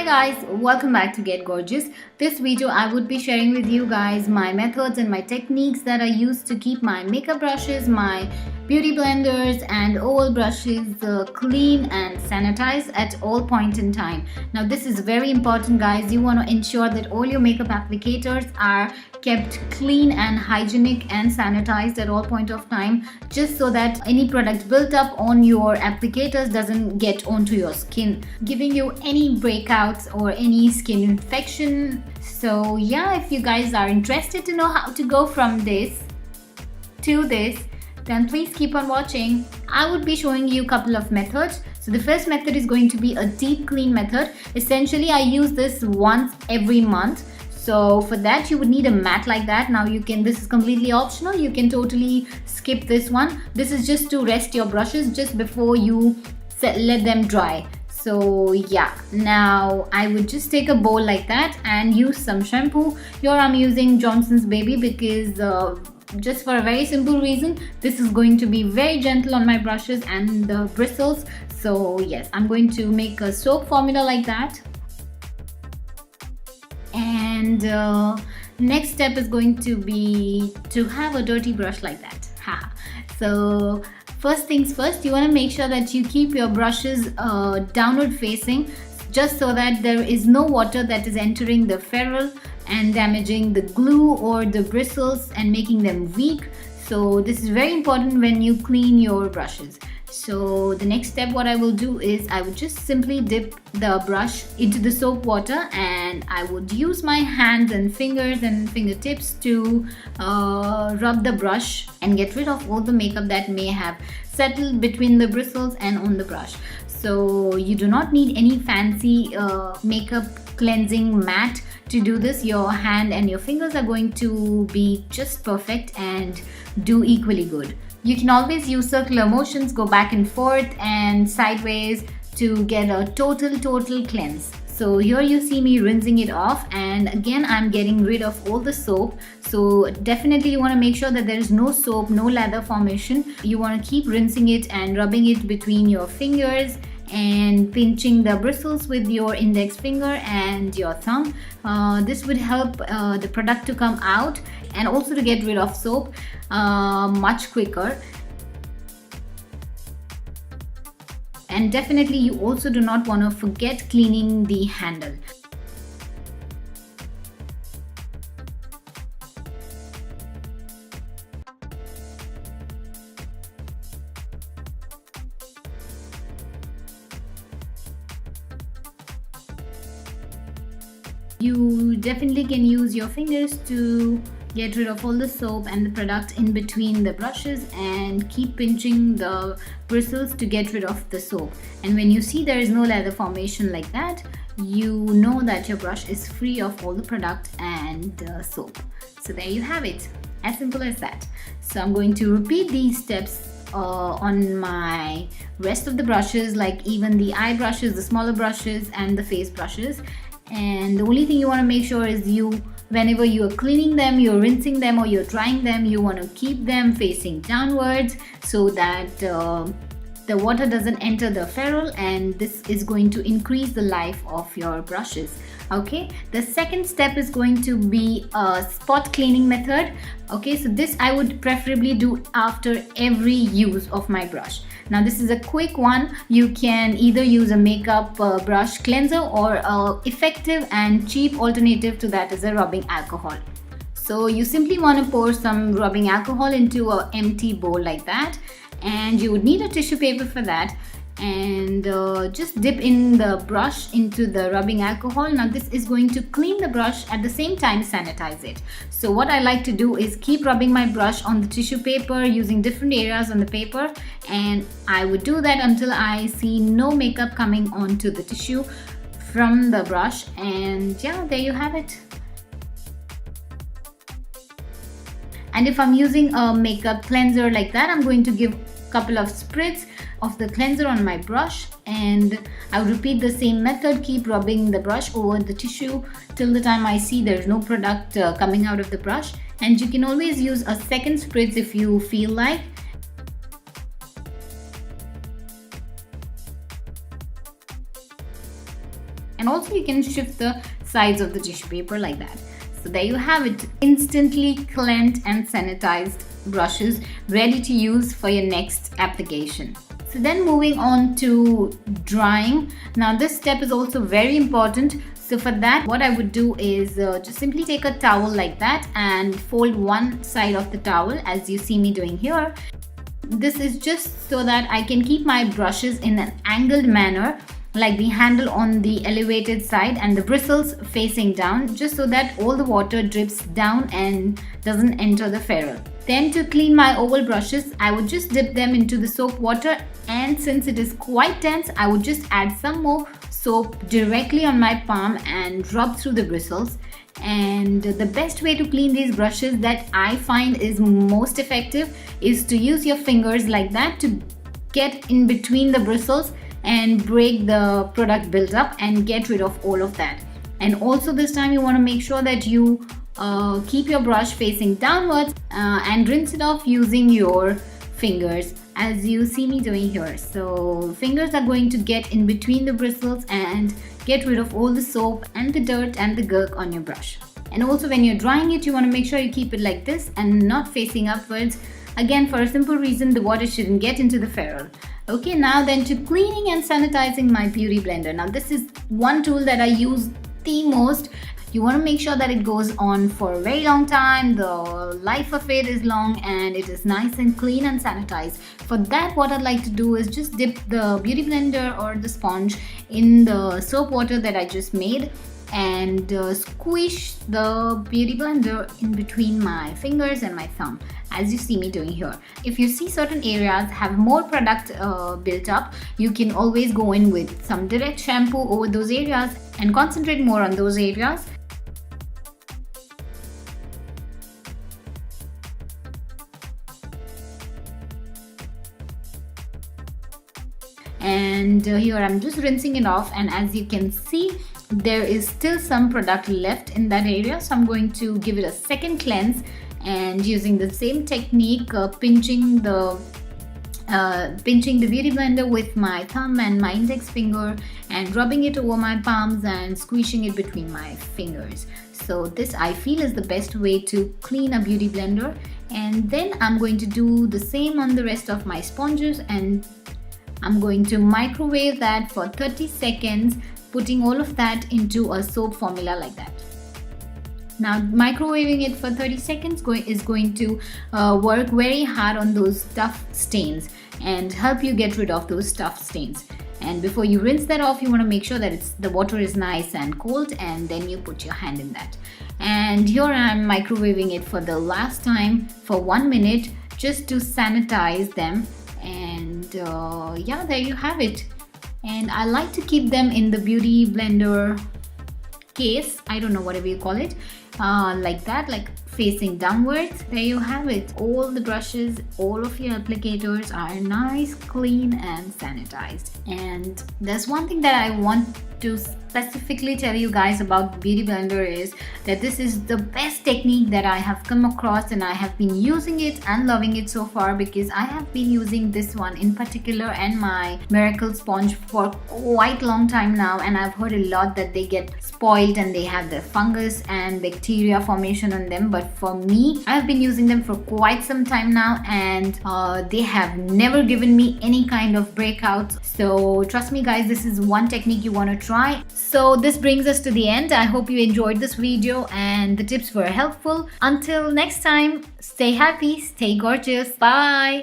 Hi guys, welcome back to Get Gorgeous. This video I would be sharing with you guys my methods and my techniques that I use to keep my makeup brushes, my beauty blenders and oval brushes clean and sanitized at all point in time. Now this is very important guys. You want to ensure that all your makeup applicators are kept clean and hygienic and sanitized at all point of time, just so that any product built up on your applicators doesn't get onto your skin, giving you any breakouts or any skin infection. So yeah, if you guys are interested to know how to go from this to this, then please keep on watching. I would be showing you a couple of methods. So the first method is going to be a deep clean method. Essentially I use this once every month. So for that you would need a mat like that. Now this is completely optional, you can totally skip this one. This is just to rest your brushes just before you let them dry. So yeah, now I would just take a bowl like that and use some shampoo. Here I'm using Johnson's Baby because just for a very simple reason, this is going to be very gentle on my brushes and the bristles. So yes, I'm going to make a soap formula like that. And next step is going to be to have a dirty brush like that. So first things first, you want to make sure that you keep your brushes downward facing, just so that there is no water that is entering the ferrule and damaging the glue or the bristles and making them weak. So this is very important when you clean your brushes. So the next step, what I will do is I would just simply dip the brush into the soap water, and I would use my hands and fingers and fingertips to rub the brush and get rid of all the makeup that may have settled between the bristles and on the brush. So you do not need any fancy makeup cleansing mat to do this. Your hand and your fingers are going to be just perfect and do equally good. You can always use circular motions, go back and forth and sideways to get a total cleanse. So here you see me rinsing it off, and again I'm getting rid of all the soap. So definitely you want to make sure that there is no soap, no lather formation. You want to keep rinsing it and rubbing it between your fingers and pinching the bristles with your index finger and your thumb. This would help the product to come out and also to get rid of soap much quicker. And definitely you also do not want to forget cleaning the handle. You definitely can use your fingers to get rid of all the soap and the product in between the brushes, and keep pinching the bristles to get rid of the soap. And when you see there is no lather formation like that, you know that your brush is free of all the product and soap. So there you have it, as simple as that. So I'm going to repeat these steps on my rest of the brushes, like even the eye brushes, the smaller brushes and the face brushes. And the only thing you want to make sure is whenever you are cleaning them, you're rinsing them or you're drying them, you want to keep them facing downwards so that the water doesn't enter the ferrule, and this is going to increase the life of your brushes. Okay, the second step is going to be a spot cleaning method. Okay, so this I would preferably do after every use of my brush. Now this is a quick one. You can either use a makeup brush cleanser, or effective and cheap alternative to that is a rubbing alcohol. So you simply want to pour some rubbing alcohol into an empty bowl like that, and you would need a tissue paper for that, and just dip in the brush into the rubbing alcohol. Now this is going to clean the brush, at the same time sanitize it. So what I like to do is keep rubbing my brush on the tissue paper using different areas on the paper, and I would do that until I see no makeup coming onto the tissue from the brush. And yeah, there you have it. And if I'm using a makeup cleanser like that, I'm going to give a couple of spritz of the cleanser on my brush, and I would repeat the same method. Keep rubbing the brush over the tissue till the time I see there's no product coming out of the brush. And you can always use a second spritz if you feel like. And also you can shift the sides of the tissue paper like that. So there you have it, instantly cleansed and sanitized brushes ready to use for your next application. So then moving on to drying. Now this step is also very important. So for that, what I would do is just simply take a towel like that and fold one side of the towel as you see me doing here. This is just so that I can keep my brushes in an angled manner, like the handle on the elevated side and the bristles facing down, just so that all the water drips down and doesn't enter the ferrule. Then to clean my oval brushes, I would just dip them into the soap water, and since it is quite dense, I would just add some more soap directly on my palm and rub through the bristles. And the best way to clean these brushes that I find is most effective is to use your fingers like that to get in between the bristles and break the product buildup and get rid of all of that. And also this time you want to make sure that you keep your brush facing downwards and rinse it off using your fingers as you see me doing here. So fingers are going to get in between the bristles and get rid of all the soap and the dirt and the gurk on your brush. And also when you're drying it, you want to make sure you keep it like this and not facing upwards. Again, for a simple reason, the water shouldn't get into the ferrule. Okay, now then to cleaning and sanitizing my beauty blender. Now this is one tool that I use the most. You want to make sure that it goes on for a very long time, the life of it is long, and it is nice and clean and sanitized. For that, what I'd like to do is just dip the beauty blender or the sponge in the soap water that I just made and squish the beauty blender in between my fingers and my thumb as you see me doing here. If you see certain areas have more product built up, you can always go in with some direct shampoo over those areas and concentrate more on those areas. And here I'm just rinsing it off, and as you can see, there is still some product left in that area, so I'm going to give it a second cleanse and using the same technique, pinching the beauty blender with my thumb and my index finger and rubbing it over my palms and squishing it between my fingers. So this I feel is the best way to clean a beauty blender. And then I'm going to do the same on the rest of my sponges, and I'm going to microwave that for 30 seconds, putting all of that into a soap formula like that. Now microwaving it for 30 seconds is going to work very hard on those tough stains and help you get rid of those tough stains. And before you rinse that off, you want to make sure that the water is nice and cold, and then you put your hand in that. And here I'm microwaving it for the last time for 1 minute just to sanitize them. And yeah, there you have it. And I like to keep them in the beauty blender case, I don't know, whatever you call it, like that, like facing downwards. There you have it. All the brushes, all of your applicators are nice, clean and sanitized. And there's one thing that I want to specifically tell you guys about beauty blender is that this is the best technique that I have come across, and I have been using it and loving it so far, because I have been using this one in particular and my miracle sponge for quite long time now, and I've heard a lot that they get spoiled and they have the fungus and bacteria formation on them. But for me, I've been using them for quite some time now, and they have never given me any kind of breakouts. So trust me guys, this is one technique you want to try. So this brings us to the end. I hope you enjoyed this video and the tips were helpful. Until next time, stay happy, stay gorgeous. Bye.